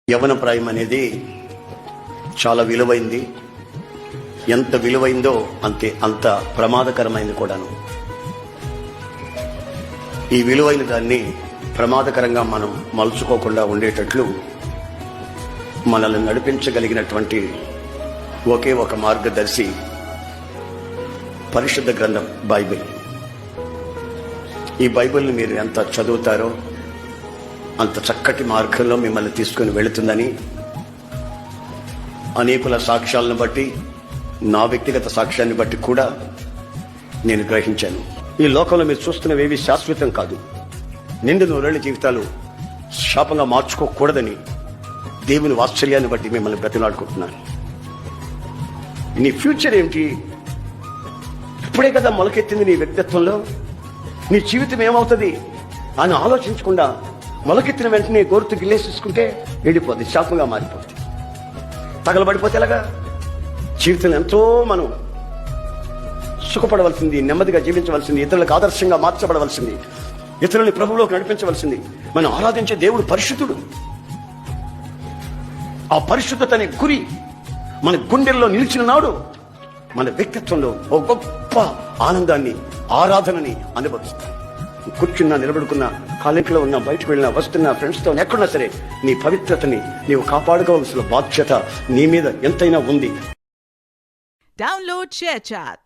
యవ్వన ప్రాయం అనేది చాలా విలువైంది. ఎంత విలువైందో అంత ప్రమాదకరమైంది కూడాను. ఈ విలువైన దాన్ని ప్రమాదకరంగా మనం మలుచుకోకుండా ఉండేటట్లు మనల్ని నడిపించగలిగినటువంటి ఒకే ఒక మార్గదర్శి పరిశుద్ధ గ్రంథం బైబిల్. ఈ బైబిల్ని మీరు ఎంత చదువుతారో అంత చక్కటి మార్గంలో మిమ్మల్ని తీసుకుని వెళుతుందని అనేకుల సాక్ష్యాలను బట్టి, నా వ్యక్తిగత సాక్ష్యాన్ని బట్టి కూడా నేను గ్రహించాను. ఈ లోకంలో మీరు చూస్తున్నవేవి శాశ్వతం కాదు. నిండు నూరేళ్ల జీవితాలు శాపంగా మార్చుకోకూడదని దేవుని వాత్సల్యాన్ని బట్టి మిమ్మల్ని బ్రతిలాడుకుంటున్నాను. నీ ఫ్యూచర్ ఏమిటి? ఇప్పుడే కదా మొలకెత్తింది నీ వ్యక్తిత్వంలో. నీ జీవితం ఏమవుతుంది అని ఆలోచించకుండా మొలకెత్తిన వెంటనే గోరుతు గిల్లేసేసుకుంటే వెళ్ళిపోద్ది, శాపంగా మారిపోద్ది. తగలబడిపోతే ఎలాగా? జీవితం ఎంతో మనం సుఖపడవలసింది, నెమ్మదిగా జీవించవలసింది, ఇతరులకు ఆదర్శంగా మార్చబడవలసింది, ఇతరులని ప్రభువులోకి నడిపించవలసింది. మనం ఆరాధించే దేవుడు పరిశుద్ధుడు. ఆ పరిశుద్ధత అనే గురి మన గుండెల్లో నిలిచిన నాడు మన వ్యక్తిత్వంలో ఒక గొప్ప ఆనందాన్ని, ఆరాధనని అనుభవిస్తాం. కూర్చున్నా, నిలబడుకున్నా, కాలేజీలో ఉన్నా, బయటకు వెళ్ళినా, వస్తున్నా, ఫ్రెండ్స్తో ఎక్కడున్నా సరే నీ పవిత్రతని నీవు కాపాడుకోవాల్సిన బాధ్యత నీ మీద ఎంతైనా ఉంది. Download ShareChat.